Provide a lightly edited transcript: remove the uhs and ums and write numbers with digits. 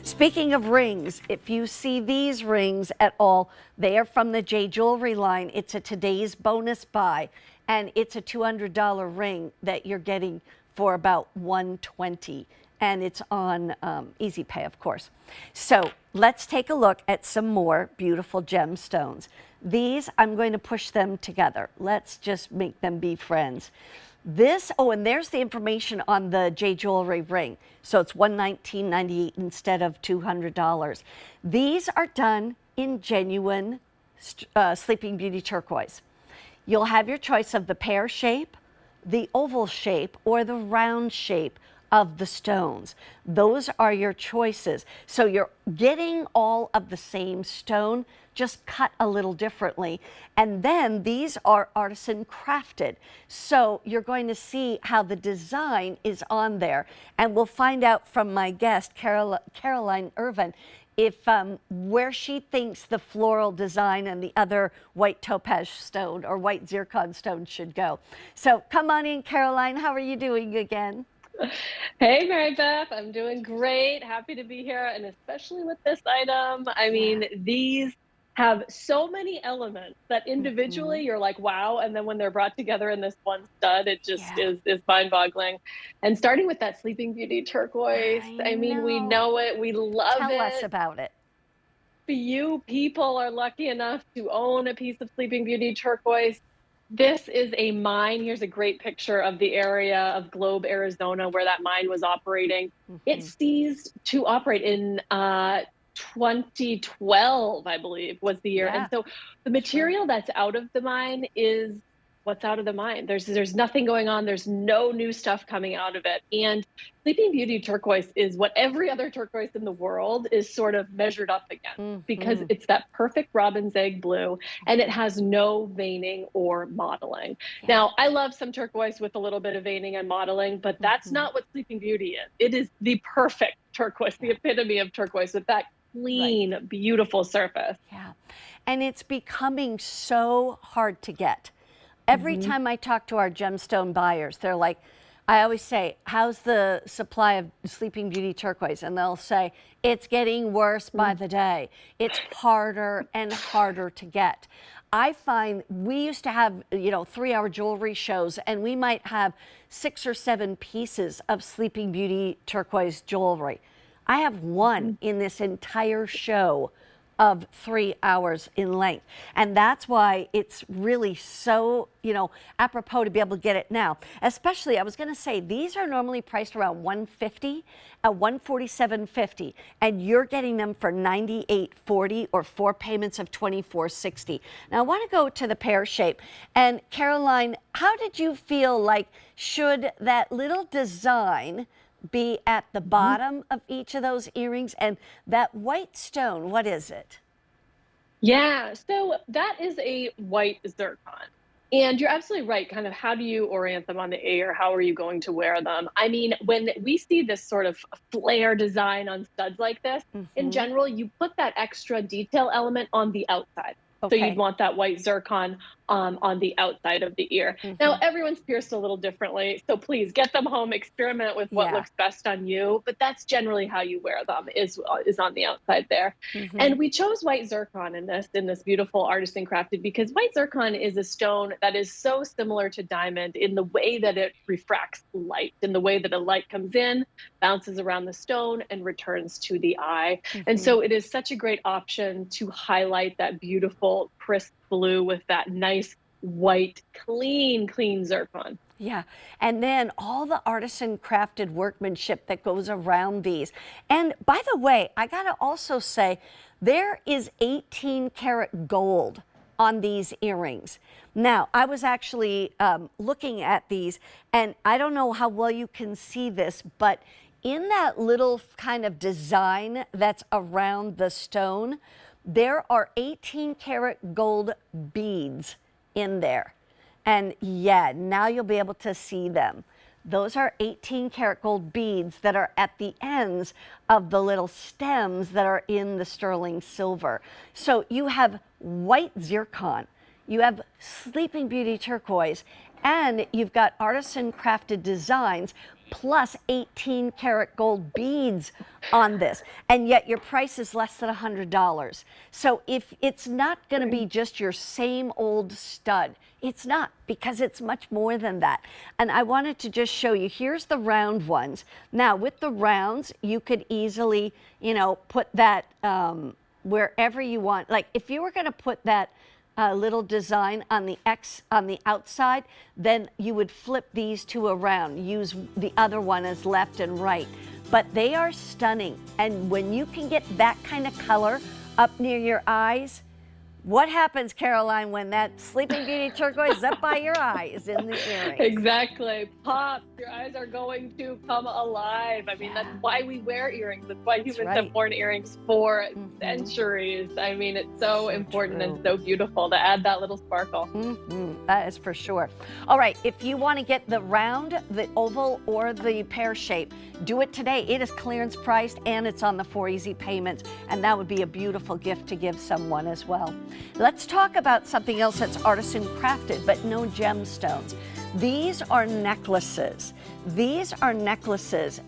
Speaking of rings, if you see these rings at all, they are from the J Jewelry line. It's a today's bonus buy, and it's a $200 ring that you're getting for about $120, and it's on Easy Pay, of course. So let's take a look at some more beautiful gemstones. These, I'm going to push them together. Let's just make them be friends. This, oh, and there's the information on the J Jewelry ring. So it's $119.98 instead of $200. These are done in genuine Sleeping Beauty turquoise. You'll have your choice of the pear shape, the oval shape, or the round shape of the stones. Those are your choices. So you're getting all of the same stone, just cut a little differently. And then these are artisan crafted. So you're going to see how the design is on there. And we'll find out from my guest, Caroline Irvin, if where she thinks the floral design and the other white topaz stone or white zircon stone should go. So come on in, Caroline. How are you doing again? Hey, Mary Beth, I'm doing great. Happy to be here, and especially with this item. I mean, these have so many elements that individually you're like, wow, and then when they're brought together in this one stud, it just is mind-boggling. And starting with that Sleeping Beauty turquoise, I mean, we know it, we love it. Tell us about it. Few people are lucky enough to own a piece of Sleeping Beauty turquoise. This is a mine. Here's a great picture of the area of Globe, Arizona, where that mine was operating. It ceased to operate in 2012, I believe, was the year. And so the material that's out of the mine is what's out of the mine. There's nothing going on. There's no new stuff coming out of it. And Sleeping Beauty turquoise is what every other turquoise in the world is sort of measured up against, because it's that perfect robin's egg blue, and it has no veining or modeling. Now, I love some turquoise with a little bit of veining and modeling, but that's not what Sleeping Beauty is. It is the perfect turquoise, the epitome of turquoise, with that clean, beautiful surface. Yeah, and it's becoming so hard to get. Every time I talk to our gemstone buyers, they're like, I always say, how's the supply of Sleeping Beauty turquoise? And they'll say, it's getting worse by the day. It's harder and harder to get. I find we used to have, 3-hour jewelry shows, and we might have 6 or 7 pieces of Sleeping Beauty turquoise jewelry. I have one in this entire show of 3 hours in length. And that's why it's really so, apropos to be able to get it now. Especially, I was gonna say, these are normally priced around $150 at $147.50, and you're getting them for $98.40 or 4 payments of $24.60. Now I wanna go to the pear shape. And Caroline, how did you feel like, should that little design be at the bottom of each of those earrings? And that white stone, what is it? Yeah, so that is a white zircon. And you're absolutely right. Kind of how do you orient them on the ear? How are you going to wear them? I mean, when we see this sort of flare design on studs like this, in general, you put that extra detail element on the outside. So you'd want that white zircon on the outside of the ear. Now, everyone's pierced a little differently, so please get them home, experiment with what looks best on you, but that's generally how you wear them, is on the outside there. And we chose white zircon in this beautiful artisan crafted, because white zircon is a stone that is so similar to diamond in the way that it refracts light, in the way that a light comes in, bounces around the stone, and returns to the eye. And so it is such a great option to highlight that beautiful crisp blue with that nice white, clean zircon. Yeah, and then all the artisan crafted workmanship that goes around these. And by the way, I gotta also say, there is 18 karat gold on these earrings. Now, I was actually looking at these, and I don't know how well you can see this, but in that little kind of design that's around the stone, there are 18 karat gold beads in there. And yeah, now you'll be able to see them. Those are 18 karat gold beads that are at the ends of the little stems that are in the sterling silver. So you have white zircon, you have Sleeping Beauty turquoise, and you've got artisan crafted designs, plus 18 karat gold beads on this, and yet your price is less than $100. So if it's not going to be just your same old stud, it's not, because it's much more than that. And I wanted to just show you, here's the round ones. Now with the rounds, you could easily, you know, put that wherever you want. Like if you were going to put that little design on the outside, then you would flip these two around, use the other one as left and right. But they are stunning, and when you can get that kind of color up near your eyes, what happens, Caroline, when that Sleeping Beauty turquoise is up by your eyes in the earrings? Exactly. Pop, your eyes are going to come alive. I mean, that's why we wear earrings. That's why humans have worn earrings for centuries. I mean, it's so important and so beautiful to add that little sparkle. That is for sure. All right, if you want to get the round, the oval, or the pear shape, do it today. It is clearance priced, and it's on the 4 easy payments, and that would be a beautiful gift to give someone as well. Let's talk about something else that's artisan crafted, but no gemstones. These are necklaces. These are necklaces